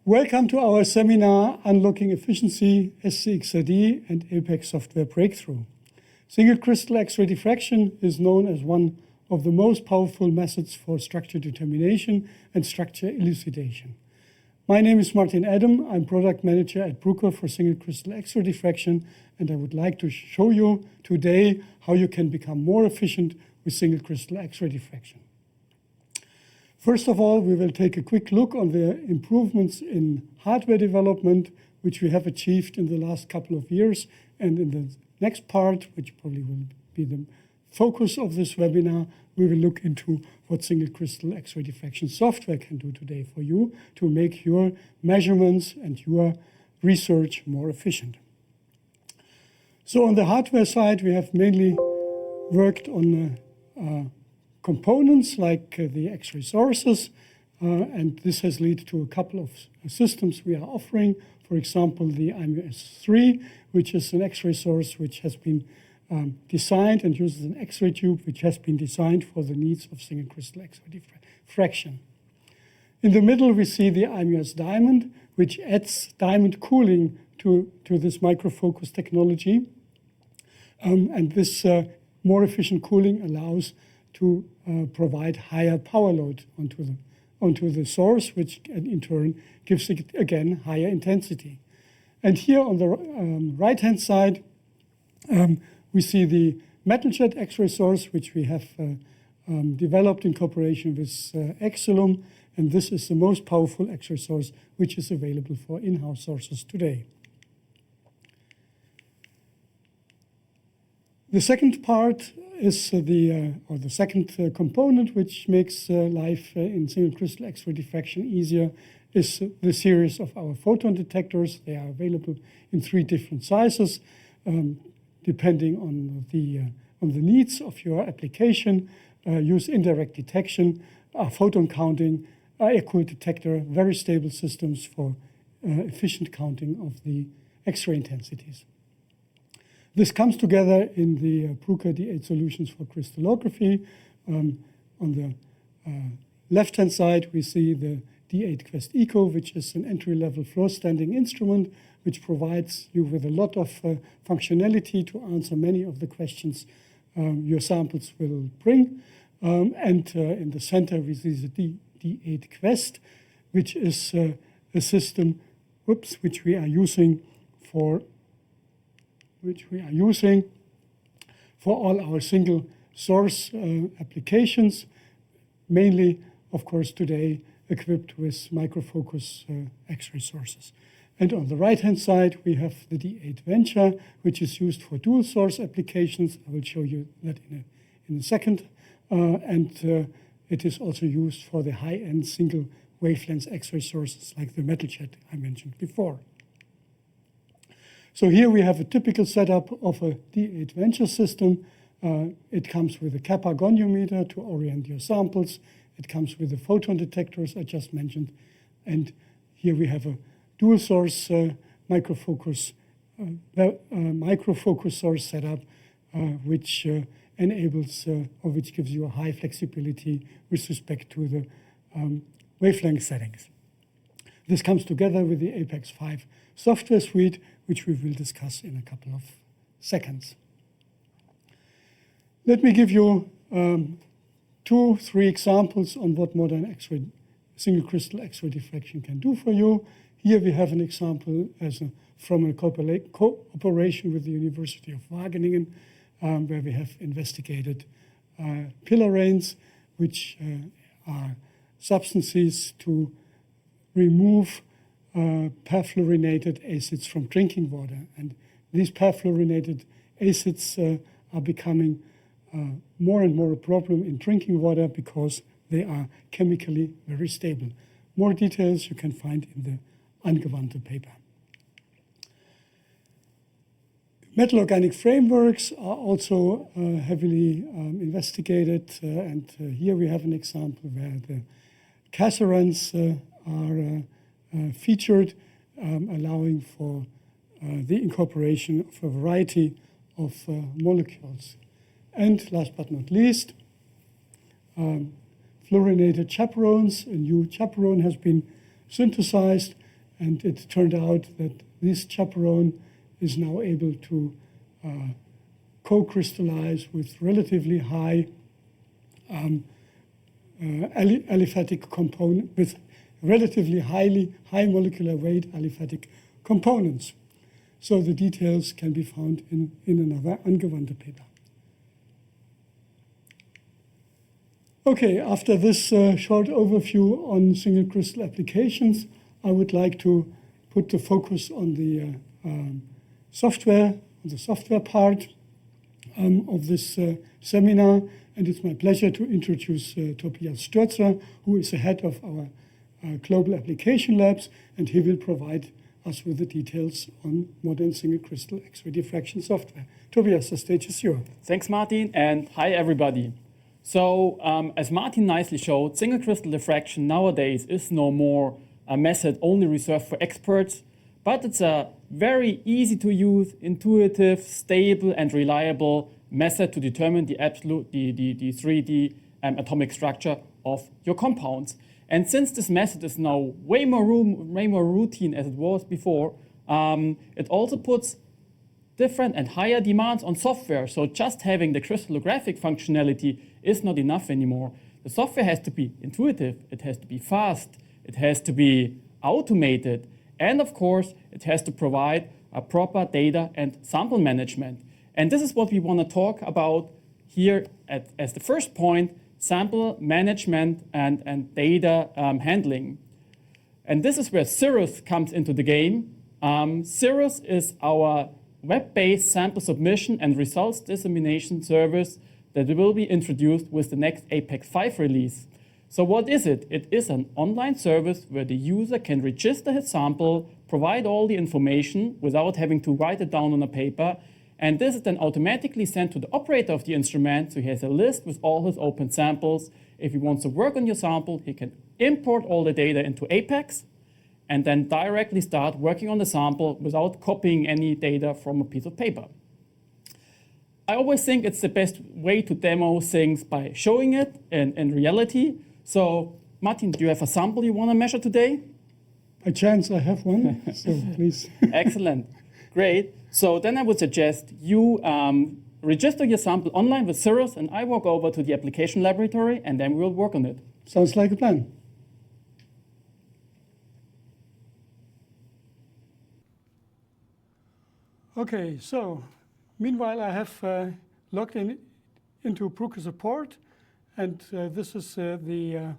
Welcome to our seminar, Unlocking Efficiency, SC-XRD and APEX Software Breakthrough. Single Crystal X-ray Diffraction is known as one of the most powerful methods for structure determination and structure elucidation. My name is Martin Adam. I'm Product Manager at Bruker for Single Crystal X-ray Diffraction, and I would like to show you today how you can become more efficient with Single Crystal X-ray Diffraction. First of all, we will take a quick look on the improvements in hardware development, which we have achieved in the last couple of years. And in the next part, which probably will be the focus of this webinar, we will look into what Single Crystal X-ray Diffraction software can do today for you to make your measurements and your research more efficient. So on the hardware side, we have mainly worked on components like the X-ray sources, and this has led to a couple of systems we are offering. For example, the IMU-S3, which is an X-ray source which has been designed and uses an X-ray tube which has been designed for the needs of single crystal X-ray diffraction. In the middle, we see the IMU-S Diamond, which adds diamond cooling to this microfocus technology. And this more efficient cooling allows to provide higher power load onto the source, which in turn gives it, again, higher intensity. And here on the right-hand side, we see the metal jet X-ray source, which we have developed in cooperation with Excelum, and this is the most powerful X-ray source which is available for in-house sources today. The second part is the second component which makes life in single crystal X-ray diffraction easier is the series of our photon detectors. They are available in 3 different sizes, depending on the needs of your application. Use indirect detection, photon counting, air-cooled detector, very stable systems for efficient counting of the X-ray intensities. This comes together in the Bruker D8 solutions for crystallography. On the left-hand side, we see the D8 Quest Eco, which is an entry-level floor-standing instrument, which provides you with a lot of functionality to answer many of the questions your samples will bring. And in the center, we see the D8 Quest, which is a system which we are using for all our single source applications, mainly, of course, today equipped with microfocus X-ray sources. And on the right-hand side, we have the D8 Venture, which is used for dual source applications. I will show you that in a second. And it is also used for the high-end single wavelength X-ray sources like the metal jet I mentioned before. So here we have a typical setup of a D8 Venture system. It comes with a Kappa goniometer to orient your samples. It comes with the photon detectors I just mentioned. And here we have a dual source microfocus source setup, which enables or which gives you a high flexibility with respect to the wavelength settings. This comes together with the APEX 5 software suite, which we will discuss in a couple of seconds. Let me give you 2-3 examples on what modern X-ray, single crystal X-ray diffraction can do for you. Here we have an example from a cooperation with the University of Wageningen, where we have investigated pillaranes, which are substances to remove perfluorinated acids from drinking water. And these perfluorinated acids are becoming more and more a problem in drinking water because they are chemically very stable. More details you can find in the Angewandte paper. Metal organic frameworks are also heavily investigated, and here we have an example where the cassarans are featured, allowing for the incorporation of a variety of molecules. And last but not least, fluorinated chaperones. A new chaperone has been synthesized, And it turned out that this chaperone is now able to co-crystallize with relatively high aliphatic component, with relatively high molecular weight aliphatic components. So the details can be found in another angewandte paper. Okay, after this short overview on single crystal applications, I would like to put the focus on the software part of this seminar. And it's my pleasure to introduce Tobias Stürzer, who is the head of our global application labs, and he will provide us with the details on modern single crystal X-ray diffraction software. Tobias, the stage is yours. Thanks, Martin, and hi, everybody. So, as Martin nicely showed, single crystal diffraction nowadays is no more a method only reserved for experts, but it's a very easy to use, intuitive, stable, and reliable method to determine the 3D atomic structure of your compounds. And since this method is now way more routine as it was before, it also puts different and higher demands on software. So just having the crystallographic functionality is not enough anymore. The software has to be intuitive, it has to be fast, it has to be automated, and of course, it has to provide a proper data and sample management. And this is what we want to talk about here as the first point: sample management and data handling. And this is where Sirrus comes into the game. Sirrus is our web-based sample submission and results dissemination service that will be introduced with the next Apex 5 release. So what is it? It is an online service where the user can register his sample, provide all the information without having to write it down on a paper, and this is then automatically sent to the operator of the instrument, so he has a list with all his open samples. If he wants to work on your sample, he can import all the data into Apex and then directly start working on the sample without copying any data from a piece of paper. I always think it's the best way to demo things by showing it in reality. So, Martin, do you have a sample you want to measure today? By chance, I have one, so please. Excellent. Great. So then I would suggest you register your sample online with Sirrus, and I walk over to the application laboratory, and then we'll work on it. Sounds like a plan. Okay, so meanwhile, I have logged into Bruker Support, and this is the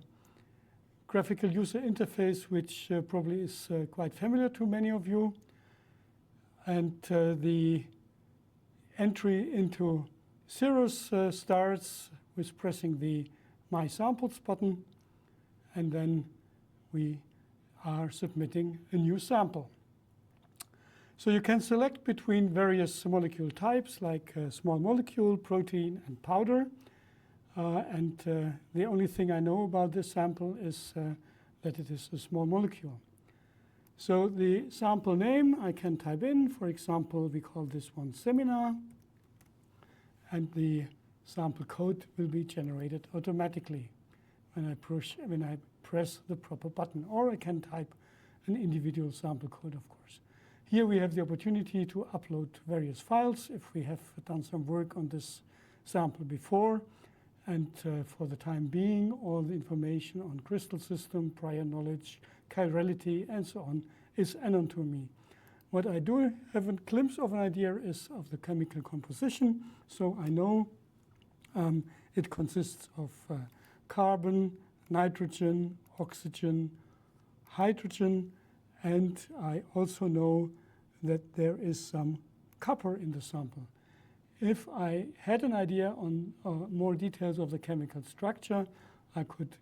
graphical user interface, which probably is quite familiar to many of you. And the entry into Sirrus starts with pressing the My Samples button, and then we are submitting a new sample. So you can select between various molecule types, like small molecule, protein, and powder. And the only thing I know about this sample is that it is a small molecule. So the sample name I can type in. For example, we call this one seminar. And the sample code will be generated automatically when I press the proper button. Or I can type an individual sample code, of course. Here we have the opportunity to upload various files if we have done some work on this sample before. And for the time being, all the information on crystal system, prior knowledge, chirality, and so on is unknown to me. What I do have a glimpse of an idea is of the chemical composition. So I know it consists of carbon, nitrogen, oxygen, hydrogen, and I also know that there is some copper in the sample. If I had an idea on more details of the chemical structure, I could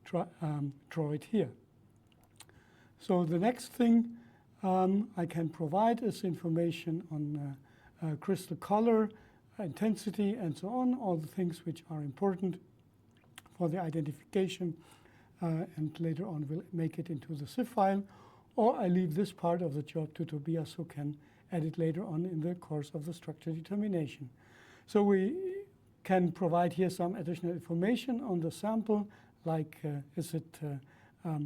draw it here. So the next thing I can provide is information on crystal color, intensity, and so on, all the things which are important for the identification, and later on we'll make it into the CIF file, or I leave this part of the job to Tobias, who can add it later on in the course of the structure determination. So we can provide here some additional information on the sample, like is it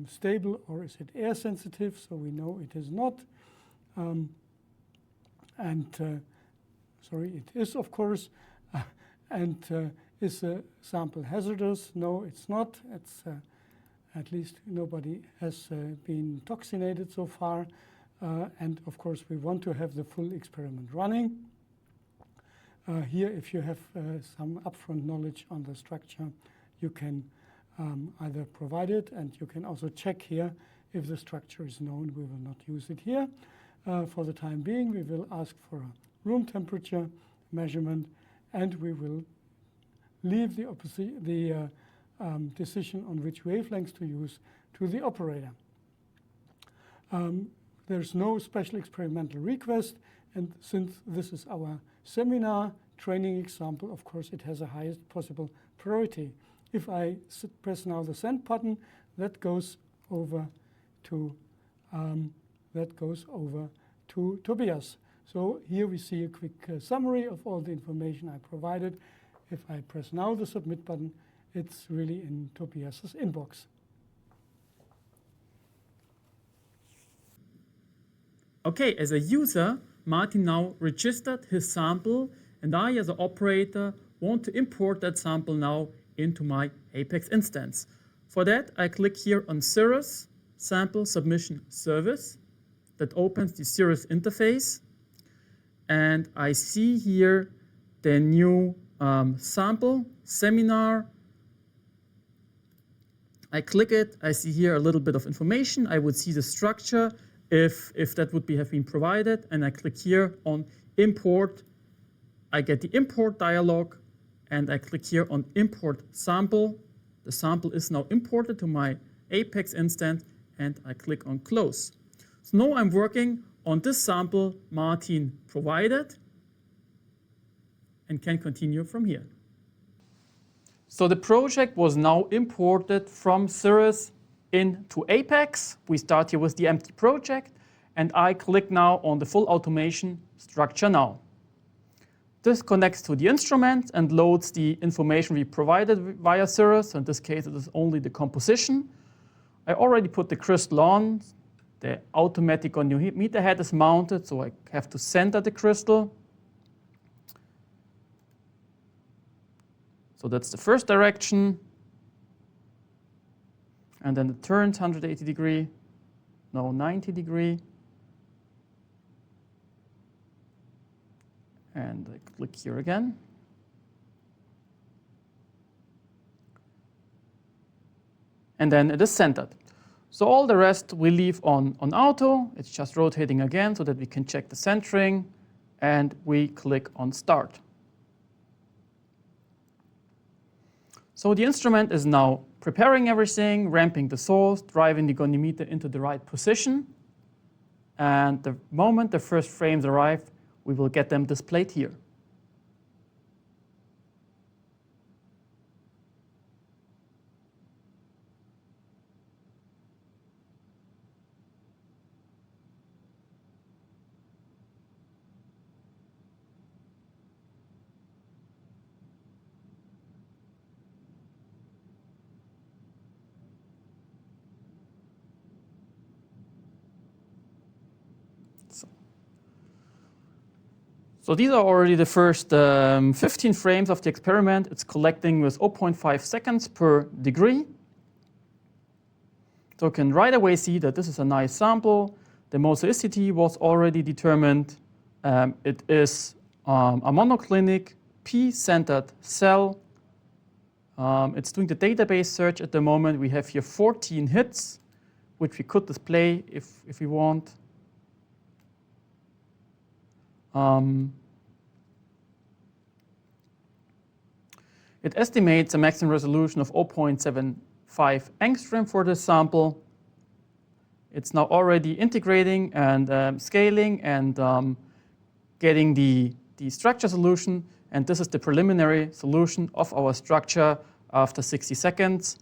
stable or is it air sensitive? So we know it is not. Sorry, it is, of course. Is a sample hazardous? No, it's not. It's at least nobody has been toxinated so far. And of course, we want to have the full experiment running. Here, if you have some upfront knowledge on the structure, you can either provide it, and you can also check here if the structure is known. We will not use it here. For the time being, we will ask for a room temperature measurement, and we will leave the decision on which wavelengths to use to the operator. There's no special experimental request, and since this is our seminar training example, of course, it has the highest possible priority. If I press now the send button, that goes over to Tobias. So here we see a quick summary of all the information I provided. If I press now the submit button, it's really in Tobias's inbox. Okay, as a user, Martin now registered his sample, and I, as an operator, want to import that sample now into my Apex instance. For that, I click here on Sirrus, Sample Submission Service. That opens the Sirrus interface. And I see here the new sample, seminar. I click it. I see here a little bit of information. I would see the structure if that would have been provided. And I click here on import. I get the import dialog. And I click here on import sample. The sample is now imported to my Apex instance. And I click on close. So now I'm working on this sample Martin provided and can continue from here. So the project was now imported from Sirrus into Apex. We start here with the empty project, and I click now on the full automation structure now. This connects to the instrument and loads the information we provided via Sirrus. In this case, it is only the composition. I already put the crystal on. The automatic goniometer head is mounted, so I have to center the crystal. So that's the first direction. And then it turns 180 degree, no, 90 degree. And I click here again. And then it is centered. So all the rest we leave on auto. It's just rotating again so that we can check the centering. And we click on start. So the instrument is now preparing everything, ramping the source, driving the goniometer into the right position. And the moment the first frames arrive, we will get them displayed here. So these are already the first 15 frames of the experiment. It's collecting with 0.5 seconds per degree. So you can right away see that this is a nice sample. The mosaicity was already determined. It is a monoclinic P-centered cell. It's doing the database search at the moment. We have here 14 hits, which we could display if we want. It estimates a maximum resolution of 0.75 angstrom for this sample. It's now already integrating and scaling and getting the structure solution. And this is the preliminary solution of our structure after 60 seconds.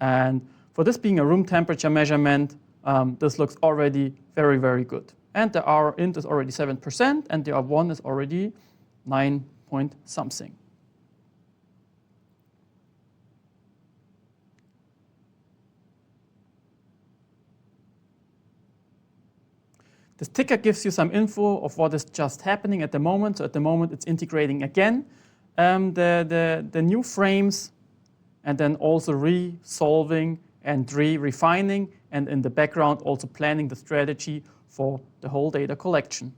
And for this being a room temperature measurement, this looks already very, very good. And the R int is already 7%, and the R1 is already 9 point something. This ticker gives you some info of what is just happening at the moment. So at the moment, it's integrating again the new frames, and then also resolving and refining, and in the background also planning the strategy for the whole data collection.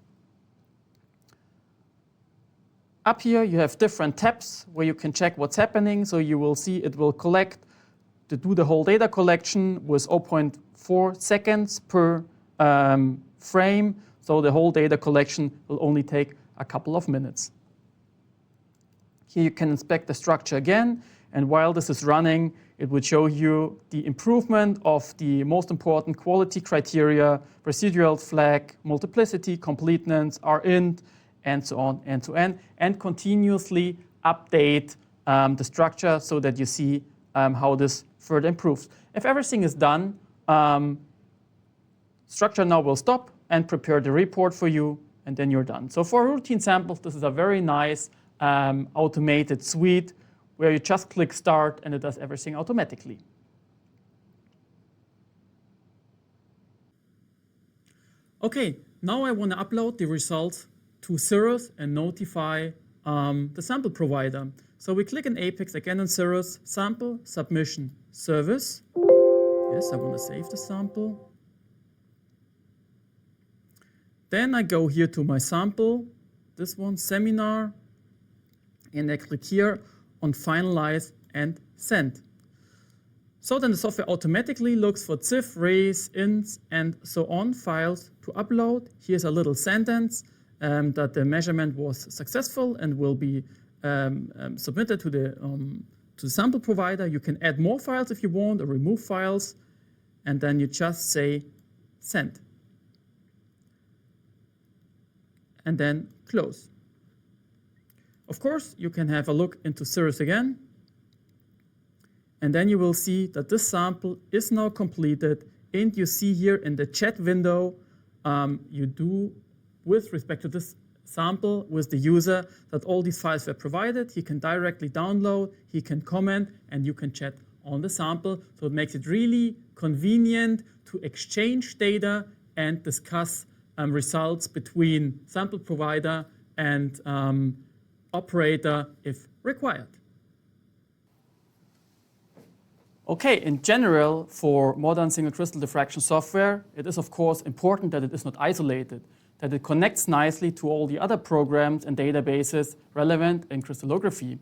Up here you have different tabs where you can check what's happening. So you will see it will collect to do the whole data collection with 0.4 seconds per frame. So the whole data collection will only take a couple of minutes. Here you can inspect the structure again, and while this is running, it would show you the improvement of the most important quality criteria: residual flag, multiplicity, completeness, rint, and so on and so on, and continuously update the structure so that you see how this further improves. If everything is done, structure now will stop and prepare the report for you, and then you're done. So for routine samples, this is a very nice automated suite where you just click start and it does everything automatically. Okay, now I want to upload the results to Sirrus and notify the sample provider. So we click in Apex again on Sirrus, sample, submission, service. Yes, I want to save the sample. Then I go here to my sample, this one, seminar, and I click here on finalize and send. So then the software automatically looks for ZIF, res, ints, and so on files to upload. Here's a little sentence that the measurement was successful and will be submitted to the sample provider. You can add more files if you want or remove files, and then you just say send. And then close. Of course, you can have a look into Sirrus again, and then you will see that this sample is now completed, and you see here in the chat window, you do, with respect to this sample with the user, that all these files were provided. He can directly download, he can comment, and you can chat on the sample. So it makes it really convenient to exchange data and discuss results between sample provider and operator if required. Okay, in general, for modern single crystal diffraction software, it is of course important that it is not isolated, that it connects nicely to all the other programs and databases relevant in crystallography.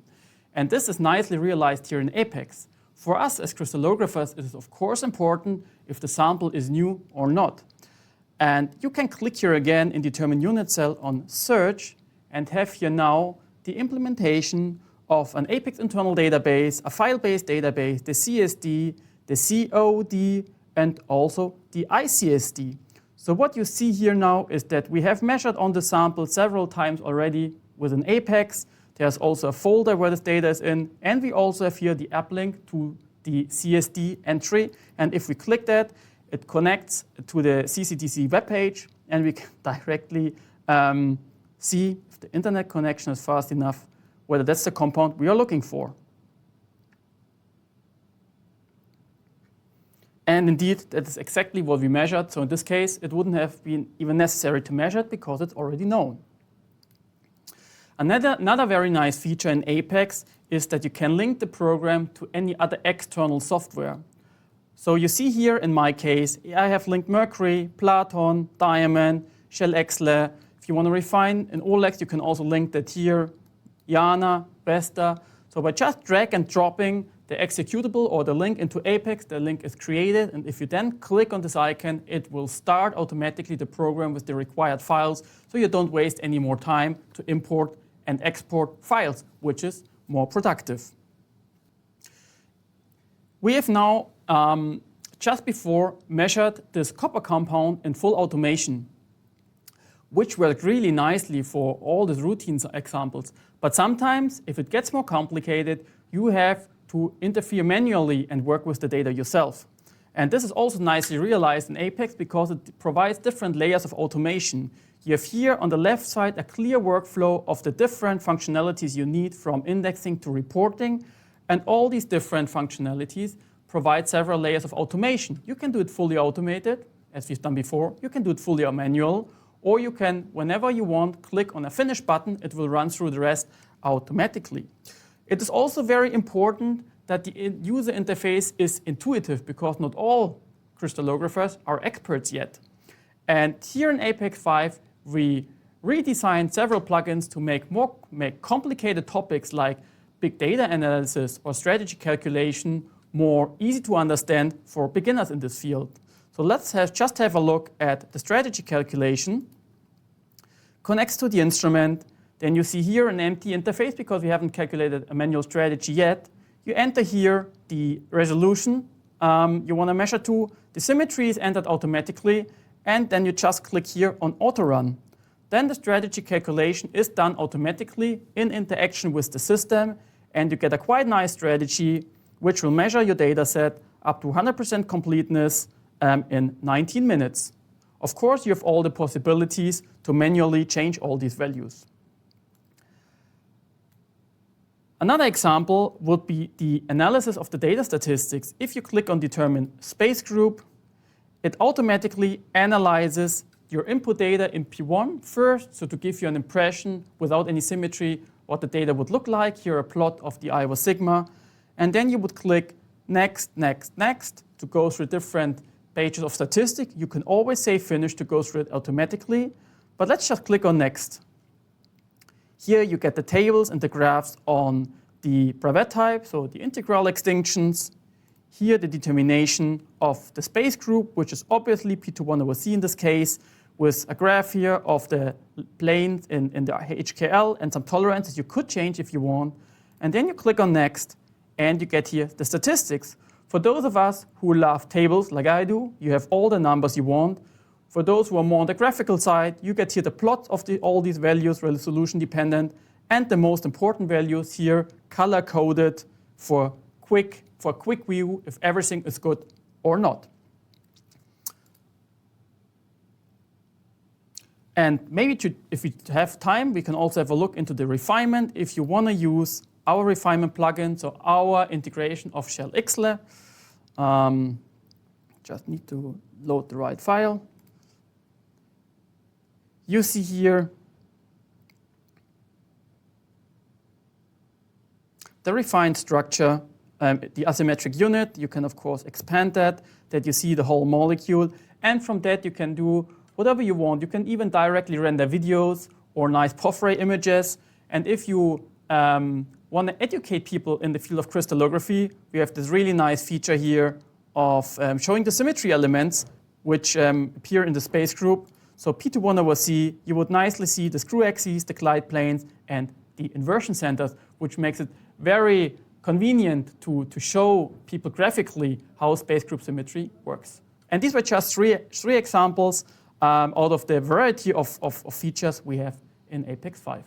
And this is nicely realized here in Apex. For us as crystallographers, it is of course important if the sample is new or not. And you can click here again in Determine Unit Cell on Search and have here now the implementation of an Apex internal database, a file-based database, the CSD, the COD, and also the ICSD. So what you see here now is that we have measured on the sample several times already within Apex. There's also a folder where this data is in, and we also have here the uplink to the CSD entry. And if we click that, it connects to the CCTC webpage, and we can directly see if the internet connection is fast enough, whether that's the compound we are looking for. And indeed, that is exactly what we measured. So in this case, it wouldn't have been even necessary to measure it because it's already known. Another very nice feature in Apex is that you can link the program to any other external software. So you see here in my case, I have linked Mercury, Platon, Diamond, Shell-Exler. If you want to refine in OLEX, you can also link that here, Yana, Vesta. So by just drag and dropping the executable or the link into Apex, the link is created. And if you then click on this icon, it will start automatically the program with the required files, so you don't waste any more time to import and export files, which is more productive. We have now, just before, measured this copper compound in full automation, which worked really nicely for all these routine examples. But sometimes, if it gets more complicated, you have to interfere manually and work with the data yourself. And this is also nicely realized in Apex because it provides different layers of automation. You have here on the left side a clear workflow of the different functionalities you need, from indexing to reporting. And all these different functionalities provide several layers of automation. You can do it fully automated, as we've done before. You can do it fully or manual, or you can, whenever you want, click on a Finish button. It will run through the rest automatically. It is also very important that the user interface is intuitive, because not all crystallographers are experts yet. And here in Apex 5, we redesigned several plugins to make complicated topics like big data analysis or strategy calculation more easy to understand for beginners in this field. So let's just have a look at the strategy calculation. Connects to the instrument. Then you see here an empty interface because we haven't calculated a manual strategy yet. You enter here the resolution you want to measure to. The symmetry is entered automatically, and then you just click here on Auto Run. Then the strategy calculation is done automatically in interaction with the system, and you get a quite nice strategy which will measure your data set up to 100% completeness in 19 minutes. Of course, you have all the possibilities to manually change all these values. Another example would be the analysis of the data statistics. If you click on Determine Space Group, it automatically analyzes your input data in P1 first, so to give you an impression without any symmetry what the data would look like. Here a plot of the I over sigma. And then you would click Next, Next, Next to go through different pages of statistics. You can always say Finish to go through it automatically, but let's just click on Next. Here you get the tables and the graphs on the Brevet type, so the integral extinctions. Here the determination of the space group, which is obviously P21 over C in this case, with a graph here of the planes in the HKL and some tolerances you could change if you want. And then you click on Next, and you get here the statistics. For those of us who love tables like I do, you have all the numbers you want. For those who are more on the graphical side, you get here the plot of all these values, resolution dependent, and the most important values here, color coded for a quick view if everything is good or not. And maybe if we have time, we can also have a look into the refinement if you want to use our refinement plugin, so our integration of Shell XLab. Just need to load the right file. You see here the refined structure, the asymmetric unit. You can, of course, expand that you see the whole molecule. And from that, you can do whatever you want. You can even directly render videos or nice porphyry images. And if you want to educate people in the field of crystallography, we have this really nice feature here of showing the symmetry elements which appear in the space group. So P21 over C, you would nicely see the screw axes, the glide planes, and the inversion centers, which makes it very convenient to show people graphically how space group symmetry works. And these were just three examples out of the variety of features we have in Apex 5.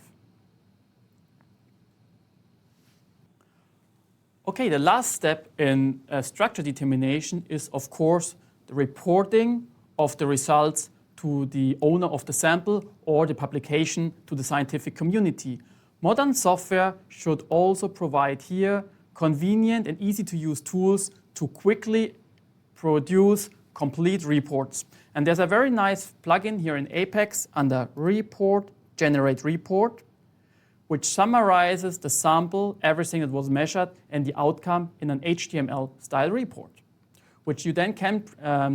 Okay, the last step in structure determination is, of course, the reporting of the results to the owner of the sample or the publication to the scientific community. Modern software should also provide here convenient and easy to use tools to quickly produce complete reports. And there's a very nice plugin here in Apex under Report, Generate Report, which summarizes the sample, everything that was measured, and the outcome in an HTML style report, which you then can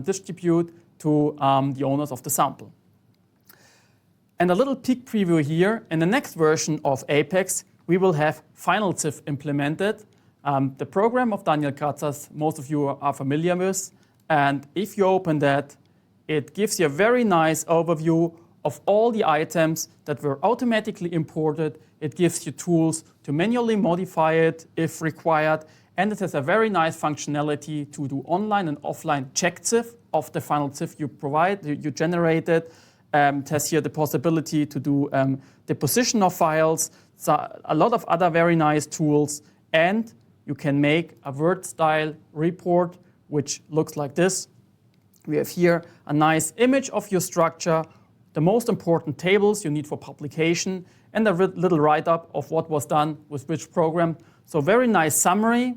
distribute to the owners of the sample. And a little peek preview here, in the next version of Apex, we will have Finalizing implemented. The program of Daniel Kratzers, most of you are familiar with. And if you open that, it gives you a very nice overview of all the items that were automatically imported. It gives you tools to manually modify it if required. And it has a very nice functionality to do online and offline check CIF of the final CIF you generated. It has here the possibility to do the position of files, so a lot of other very nice tools. And you can make a Word-style report, which looks like this. We have here a nice image of your structure, the most important tables you need for publication, and a little write-up of what was done with which program. So very nice summary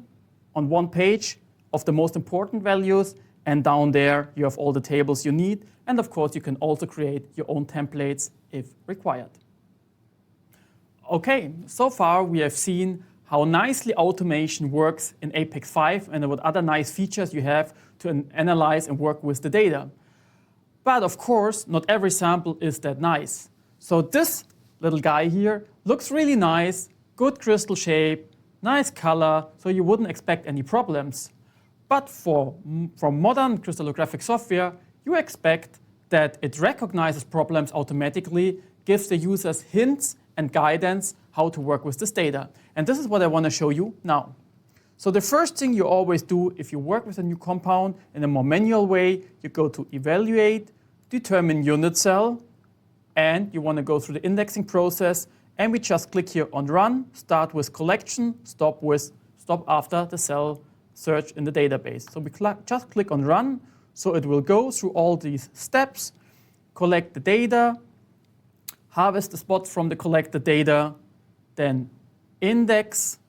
on one page of the most important values, And down there, you have all the tables you need. And of course, you can also create your own templates if required. Okay, so far we have seen how nicely automation works in Apex 5 and what other nice features you have to analyze and work with the data. But of course, not every sample is that nice. So this little guy here looks really nice, good crystal shape, nice color, so you wouldn't expect any problems. But from modern crystallographic software, you expect that it recognizes problems automatically, gives the users hints and guidance how to work with this data. And this is what I want to show you now. So the first thing you always do if you work with a new compound in a more manual way, you go to Evaluate, Determine Unit Cell, and you want to go through the indexing process, and we just click here on Run, start with collection, stop after the cell search in the database. So we just click on Run, so it will go through all these steps, collect the data, harvest the spots from the collected data, then index,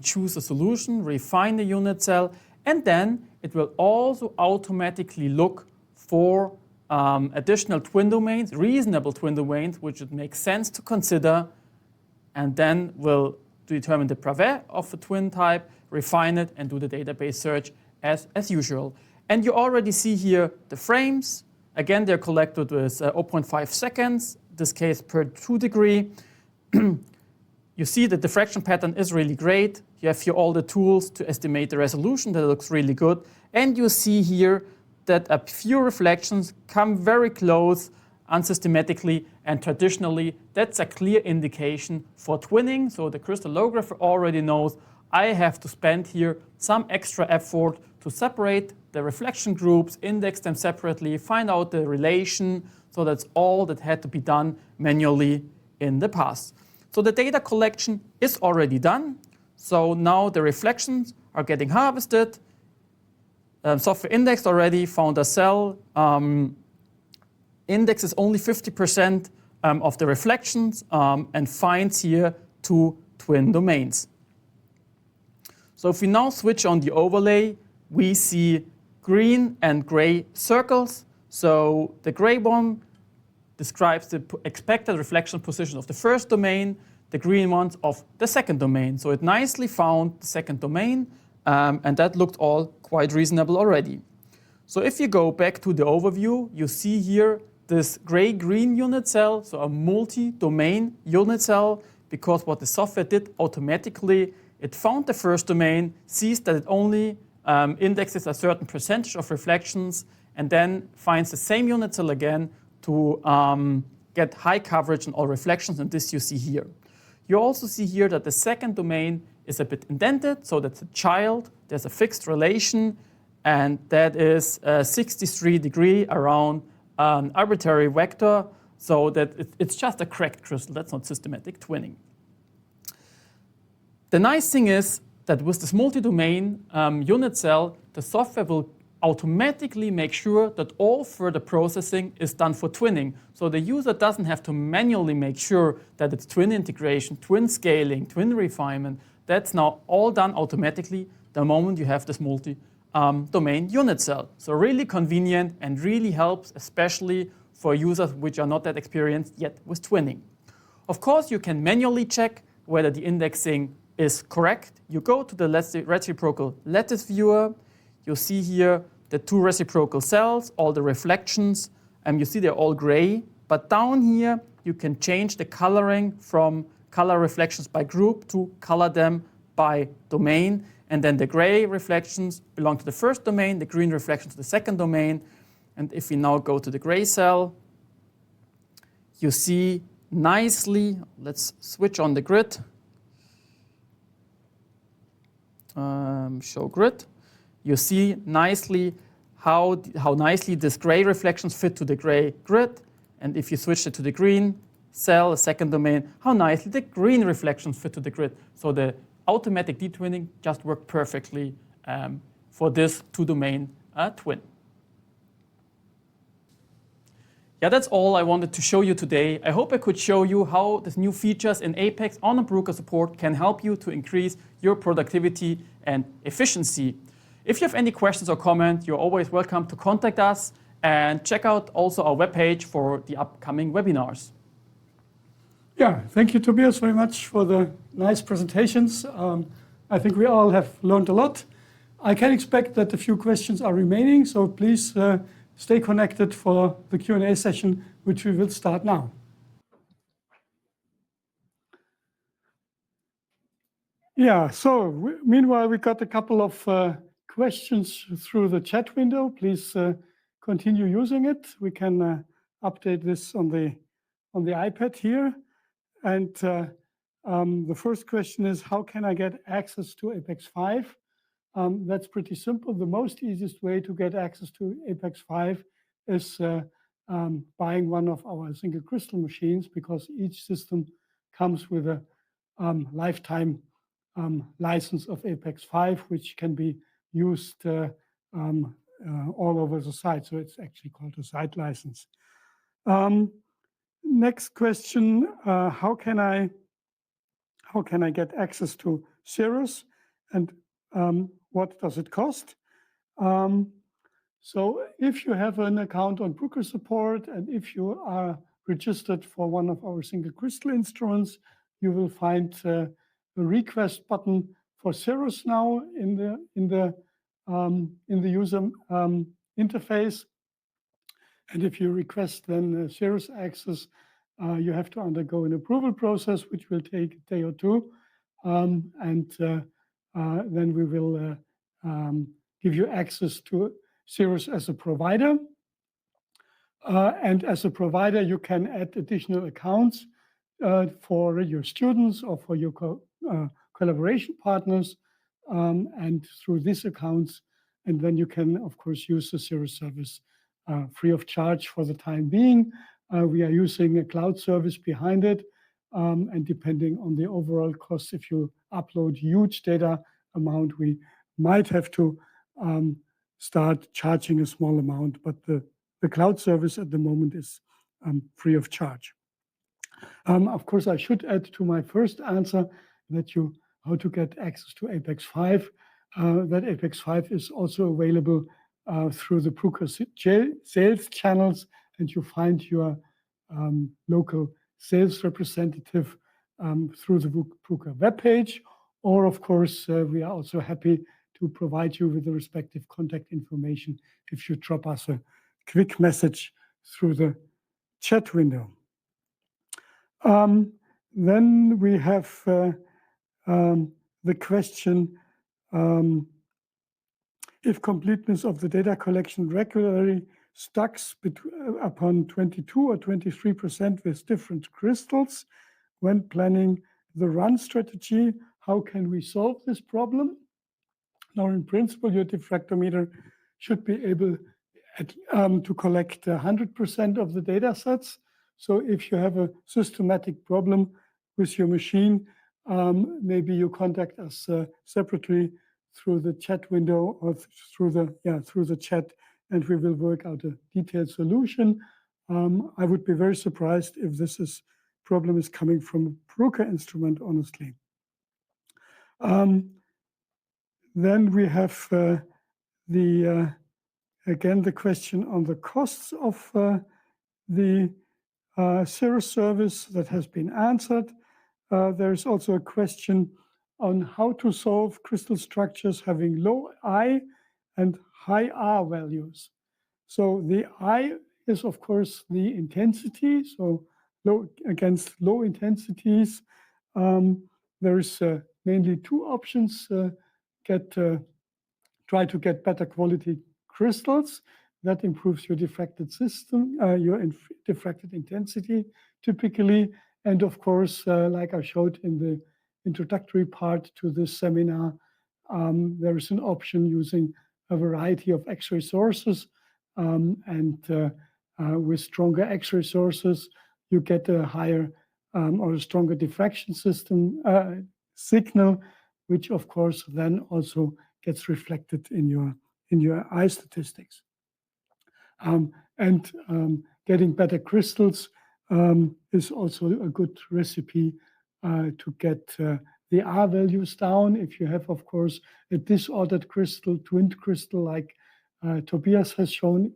choose a solution, refine the unit cell, and then it will also automatically look for additional twin domains, reasonable twin domains, which it makes sense to consider, and then will determine the brevet of the twin type, refine it, and do the database search as usual. And you already see here the frames. Again, they're collected with 0.5 seconds, this case per 2 degree. You see the diffraction pattern is really great. You have here all the tools to estimate the resolution. That looks really good. And you see here that a few reflections come very close unsystematically and traditionally. That's a clear indication for twinning. So the crystallographer already knows I have to spend here some extra effort to separate the reflection groups, index them separately, find out the relation. So that's all that had to be done manually in the past. So the data collection is already done. So now the reflections are getting harvested. Software indexed already, found a cell. Indexes only 50% of the reflections and finds here 2 twin domains. So if we now switch on the overlay, we see green and gray circles. So the gray one describes the expected reflection position of the first domain, the green ones of the second domain. So it nicely found the second domain, and that looked all quite reasonable already. So if you go back to the overview, you see here this gray-green unit cell, so a multi-domain unit cell, because what the software did automatically, it found the first domain, sees that it only indexes a certain percentage of reflections, and then finds the same unit cell again to get high coverage on all reflections, and this you see here. You also see here that the second domain is a bit indented, so that's a child, there's a fixed relation, and that is 63 degree around an arbitrary vector, so that it's just a cracked crystal, that's not systematic twinning. The nice thing is that with this multi-domain unit cell, the software will automatically make sure that all further processing is done for twinning. So the user doesn't have to manually make sure that it's twin integration, twin scaling, twin refinement. That's now all done automatically the moment you have this multi-domain unit cell. So really convenient and really helps, especially for users which are not that experienced yet with twinning. Of course, you can manually check whether the indexing is correct. You go to the reciprocal lattice viewer. You see here the 2 reciprocal cells, all the reflections, and you see they're all gray. But down here, you can change the coloring from color reflections by group to color them by domain. And then the gray reflections belong to the first domain, the green reflections to the second domain. And if we now go to the gray cell, you see nicely, let's switch on the grid. Show grid. You see nicely how nicely this gray reflections fit to the gray grid. And if you switch it to the green cell, the second domain, how nicely the green reflections fit to the grid. So the automatic detwinning just worked perfectly for this 2-domain twin. Yeah, that's all I wanted to show you today. I hope I could show you how these new features in Apex on a Bruker support can help you to increase your productivity and efficiency. If you have any questions or comments, you're always welcome to contact us, and check out also our webpage for the upcoming webinars. Yeah, thank you, Tobias, very much for the nice presentations. I think we all have learned a lot. I can expect that a few questions are remaining, so please stay connected for the Q&A session, which we will start now. Yeah, so meanwhile, we got a couple of questions through the chat window. Please continue using it. We can update this on the iPad here. And the first question is, how can I get access to Apex 5? That's pretty simple. The most easiest way to get access to Apex 5 is buying one of our single crystal machines, because each system comes with a lifetime license of Apex 5, which can be used all over the site. So it's actually called a site license. Next question, how can I get access to Sirrus, and what does it cost? So if you have an account on Brooker Support, and if you are registered for one of our single crystal instruments, you will find a request button for Sirrus now in the user interface. And if you request then Sirrus access, you have to undergo an approval process, which will take a day or two. And then we will give you access to Sirrus as a provider. And as a provider, you can add additional accounts for your students or for your collaboration partners, and through these accounts. And then you can, of course, use the Sirrus service free of charge for the time being. We are using a cloud service behind it. And depending on the overall cost, if you upload huge data amount, we might have to start charging a small amount. But the cloud service at the moment is free of charge. Of course, I should add to my first answer that how to get access to Apex 5, that Apex 5 is also available through the Brooker sales channels, and you find your local sales representative through the Brooker webpage. Or, of course, we are also happy to provide you with the respective contact information if you drop us a quick message through the chat window. Then we have the question, if completeness of the data collection regularly stacks upon 22 or 23% with different crystals when planning the run strategy, how can we solve this problem? Now, in principle, your diffractometer should be able to collect 100% of the data sets. So if you have a systematic problem with your machine, maybe you contact us separately through the chat window or through the chat, and we will work out a detailed solution. I would be very surprised if this problem is coming from a Brooker instrument, honestly. Then we have again the question on the costs of the Sirrus service that has been answered. There is also a question on how to solve crystal structures having low I and high R values. So the I is, of course, the intensity. So against low intensities, there is mainly two options. Try to get better quality crystals. That improves your diffracted system, your diffracted intensity, typically. And of course, like I showed in the introductory part to this seminar, there is an option using a variety of X-ray sources. And with stronger X-ray sources, you get a higher or a stronger diffraction system signal, which of course then also gets reflected in your eye statistics. Getting better crystals is also a good recipe to get the R values down. If you have, of course, a disordered crystal, twinned crystal, like Tobias has shown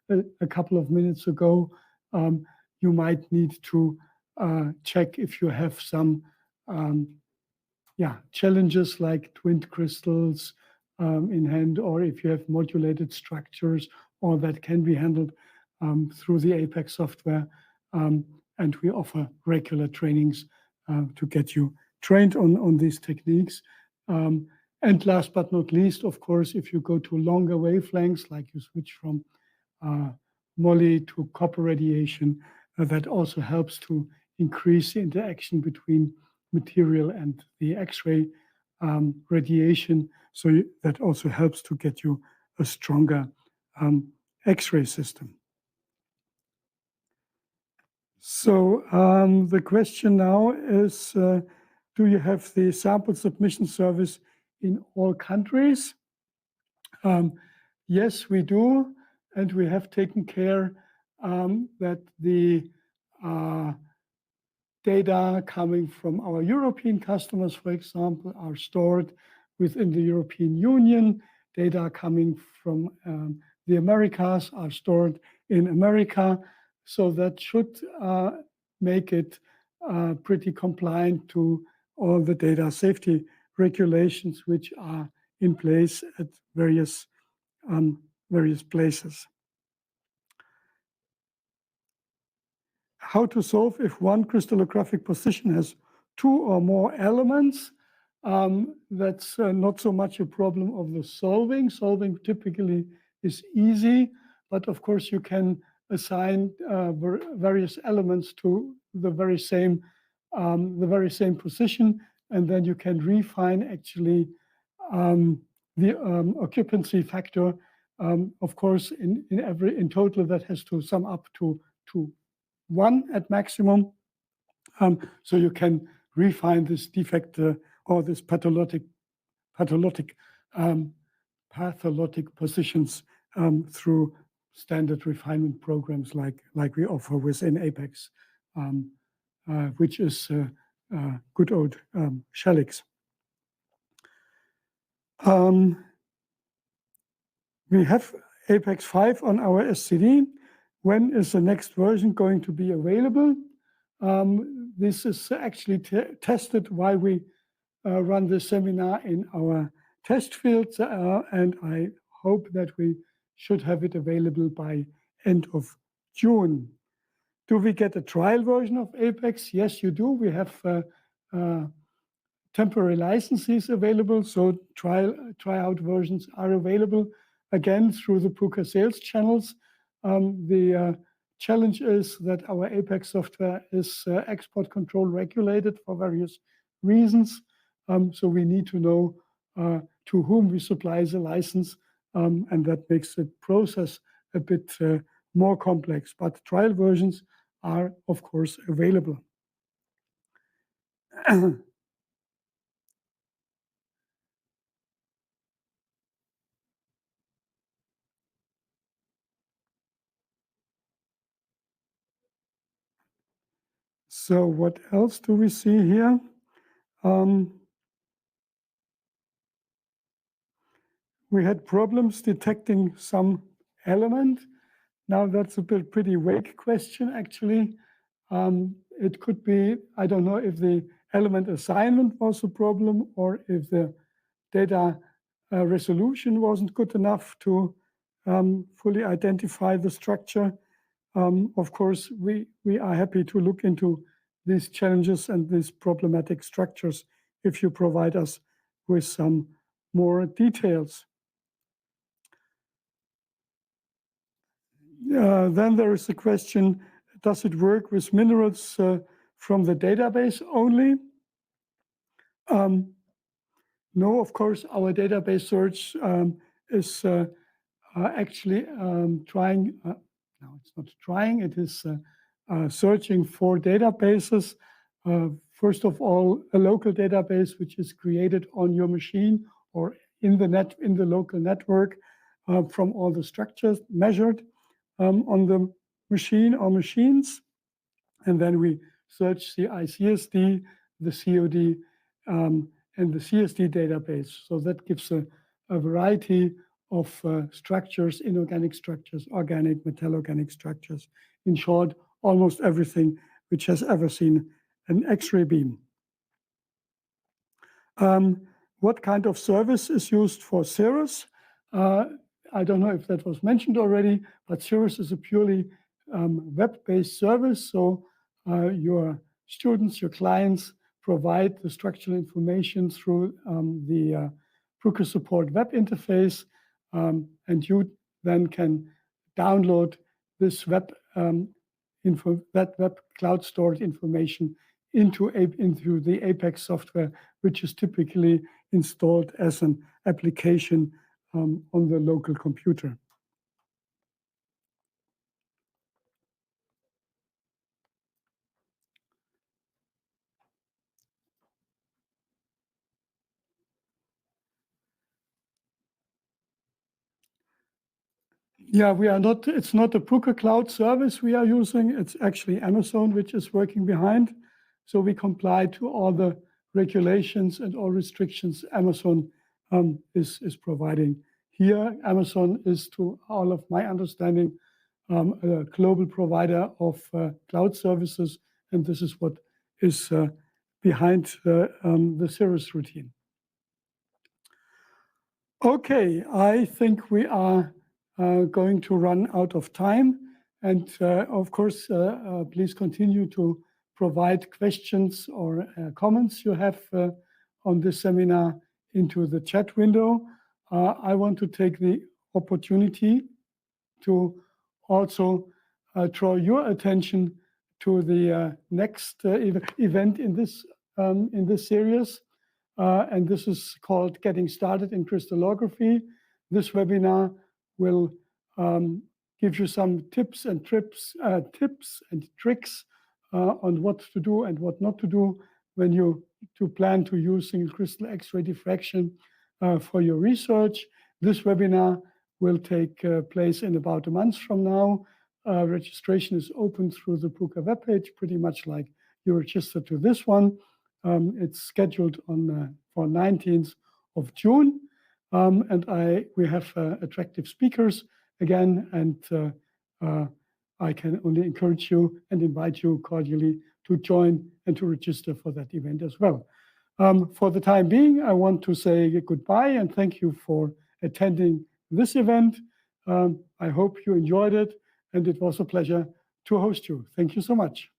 a couple of minutes ago, you might need to check if you have some challenges like twinned crystals in hand, or if you have modulated structures, all that can be handled through the APEX software. And we offer regular trainings to get you trained on these techniques. And last but not least, of course, if you go to longer wavelengths, like you switch from moly to copper radiation, that also helps to increase the interaction between material and the X-ray radiation. So that also helps to get you a stronger X-ray system. So the question now is, do you have the sample submission service in all countries? Yes, we do. And we have taken care that the data coming from our European customers, for example, are stored within the European Union. Data coming from the Americas are stored in America. So that should make it pretty compliant to all the data safety regulations which are in place at various places. How to solve if one crystallographic position has two or more elements. That's not so much a problem of the solving. Solving typically is easy, but of course you can assign various elements to the very same position, and then you can refine actually the occupancy factor. Of course, in total that has to sum up to 1 at maximum. So you can refine this defect or this pathologic positions through standard refinement programs like we offer within APEX, which is good old SC-XRD. We have APEX 5 on our SCD. When is the next version going to be available? This is actually tested while we run the seminar in our test fields, and I hope that we should have it available by end of June. Do we get a trial version of APEX? Yes, you do. We have temporary licenses available, so tryout versions are available, again, through the Puka sales channels. The challenge is that our APEX software is export control regulated for various reasons. So we need to know to whom we supply the license, and that makes the process a bit more complex. But trial versions are, of course, available. So what else do we see here? We had problems detecting some element. Now that's a pretty vague question, actually. It could be, I don't know if the element assignment was a problem or if the data resolution wasn't good enough to fully identify the structure. Of course, we are happy to look into these challenges and these problematic structures if you provide us with some more details. Then there is the question, does it work with minerals from the database only? No, of course, our database search is actually trying, no, it's not trying, it is searching for databases. First of all, a local database which is created on your machine or in the local network from all the structures measured on the machine or machines. And then we search the ICSD, the COD, and the CSD database. So that gives a variety of structures, inorganic structures, organic, metallo-organic structures. In short, almost everything which has ever seen an X-ray beam. What kind of service is used for Sirrus? I don't know if that was mentioned already, but Sirrus is a purely web-based service. So your students, your clients provide the structural information through the Bruker Support web interface, and you then can download this web cloud stored information into the Apex software, which is typically installed as an application on the local computer. Yeah, we are not, it's not a Bruker cloud service we are using. It's actually Amazon which is working behind. So we comply to all the regulations and all restrictions Amazon is providing. Here, Amazon is, to all of my understanding, a global provider of cloud services, and this is what is behind the Sirrus routine. Okay, I think we are going to run out of time. And of course, please continue to provide questions or comments you have on this seminar into the chat window. I want to take the opportunity to also draw your attention to the next event in this series. And this is called Getting Started in Crystallography. This webinar will give you some tips and tricks on what to do and what not to do when you plan to use single crystal X-ray diffraction for your research. This webinar will take place in about a month from now. Registration is open through the Bruker webpage, pretty much like you registered to this one. It's scheduled for 19th of June. And we have attractive speakers again, and I can only encourage you and invite you cordially to join and to register for that event as well. For the time being, I want to say goodbye and thank you for attending this event. I hope you enjoyed it, and it was a pleasure to host you. Thank you so much.